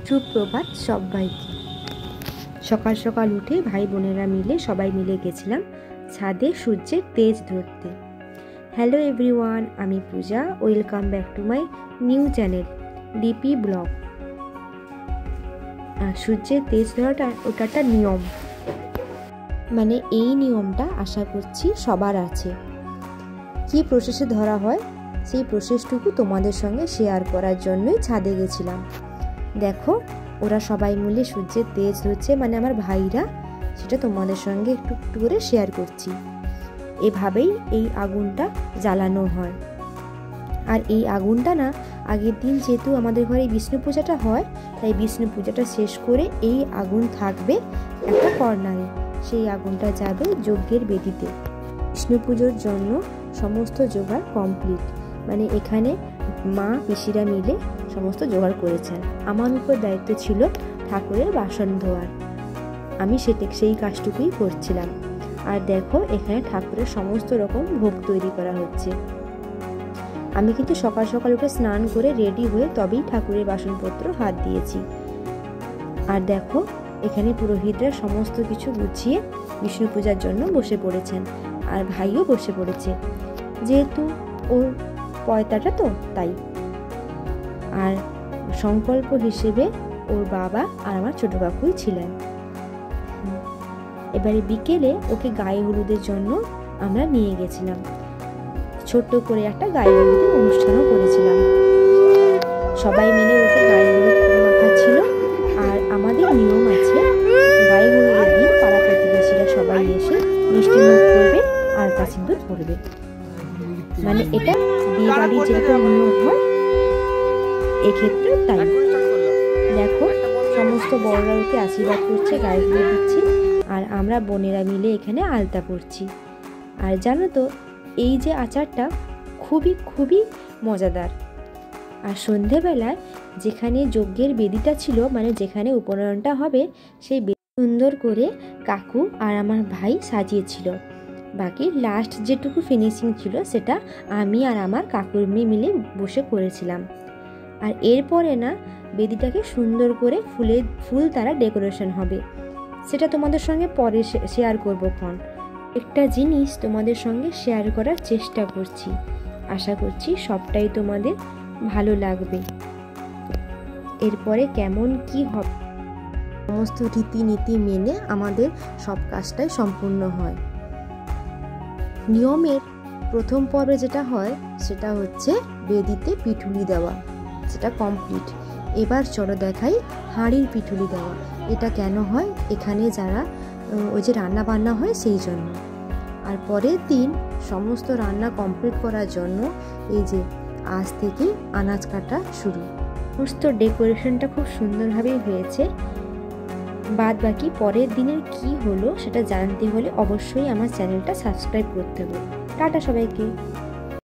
সুপ্রভাত সবাইকে। সকাল সকাল উঠে ভাই বোনেরা মিলে সবাই মিলে গেছিলাম ছাদে সূর্যের তেজ ধরতে। হ্যালো এভরিওয়ান, আমি Puja. Welcome back to my new channel DP blog. সূর্যের তেজ ধরাটা ওটা একটা নিয়ম, মানে এই নিয়মটা আশা করছি সবার আছে। কি প্রসেসে ধরা হয় সেই প্রসেসটুকু তোমাদের সঙ্গে শেয়ার করার জন্যই ছাদে গেছিলাম। দেখো ওরা সবাই মিলে সূর্যের তেজ ধরছে, মানে আমার ভাইরা, সেটা তোমাদের সঙ্গে একটু একটু করে শেয়ার করছি। এভাবেই এই আগুনটা জ্বালানো হয়। আর এই আগুনটা না, আগের দিন যেহেতু আমাদের ঘরে বিষ্ণু পূজাটা হয়, তাই বিষ্ণু পূজাটা শেষ করে এই আগুন থাকবে একটা কর্নারে। সেই আগুনটা যাবে যজ্ঞের বেদিতে। বিষ্ণু পুজোর জন্য সমস্ত জোগাড় কমপ্লিট, মানে এখানে মা পিসিরা মিলে সমস্ত জোগাড় করেছেন। আমার উপর দায়িত্ব ছিল ঠাকুরের বাসন ধোয়ার, আমি সেই কাজটুকুই করছিলাম। আর দেখো এখানে ঠাকুরের সমস্ত রকম ভোগ তৈরি করা হচ্ছে। আমি কিন্তু সকাল সকাল উঠে স্নান করে রেডি হয়ে তবেই ঠাকুরের বাসনপত্র হাত দিয়েছি। আর দেখো এখানে পুরোহিতরা সমস্ত কিছু গুছিয়ে বিষ্ণু পূজার জন্য বসে পড়েছেন, আর ভাইও বসে পড়েছে, যেহেতু ওর পয়তাটা তো তাই। আর সংকল্প হিসেবে ওর বাবা আর আমার ছোট কাকুই ছিলেন। এবারে বিকেলে ওকে গায়ে হলুদের জন্য আমরা নিয়ে গেছিলাম। ছোট্ট করে একটা গায়ে হলুদের অনুষ্ঠানও করেছিলাম। সবাই মিলে ওকে গায়ে হলুদ মাখাচ্ছিল। আর আমাদের নিয়ম আছে, গায়ে হলুদের দিন পাড়া প্রতিবেশীরা সবাই এসে মিষ্টি মুখ করবে, আলতা সিঁদুর পরবে। মানে এটা বিয়ে বাড়ির যেরকম নিয়ম হয় এক্ষেত্রে তাই। দেখো সমস্ত বড়রা ওকে আশীর্বাদ করছে, গায়ে হলুদ দিচ্ছে, আর আমরা বোনেরা মিলে এখানে আলতা পরছি। আর জানো তো এই যে আচারটা খুবই খুবই মজাদার। আর সন্ধেবেলায় যেখানে যজ্ঞের বেদিটা ছিল, মানে যেখানে উপনয়নটা হবে, সেই সুন্দর করে কাকু আর আমার ভাই সাজিয়েছিল। বাকি লাস্ট যেটুকু ফিনিশিং ছিল সেটা আমি আর আমার কাকুর মেয়ে মিলে বসে করেছিলাম। আর এরপরে না বেদিটাকে সুন্দর করে ফুল দ্বারা ডেকোরেশন হবে, সেটা তোমাদের সঙ্গে পরে শেয়ার করবো। একটা জিনিস তোমাদের সঙ্গে শেয়ার করার চেষ্টা করছি, আশা করছি সবটাই তোমাদের ভালো লাগবে। এরপরে কেমন কি হবে সমস্ত রীতিনীতি মেনে আমাদের সব কাজটাই সম্পূর্ণ হয়। নিয়মের প্রথম পর্বে যেটা হয় সেটা হচ্ছে বেদিতে পিঠুলি দেওয়া, সেটা কমপ্লিট। এবার চলো দেখাই হাঁড়ির পিঠুলি দেওয়া। এটা কেন হয়, এখানে যারা ওই যে রান্না বান্না হয় সেই জন্য। আর পরের দিন সমস্ত রান্না কমপ্লিট করার জন্য এই যে আজ থেকে আনাজ কাটা শুরু। সমস্ত ডেকোরেশনটা খুব সুন্দরভাবেই হয়েছে। বাদ বাকি পরের দিনের কি হলো সেটা জানতে হলে অবশ্যই আমার চ্যানেলটা সাবস্ক্রাইব করতে হবে। টাটা সবাইকে।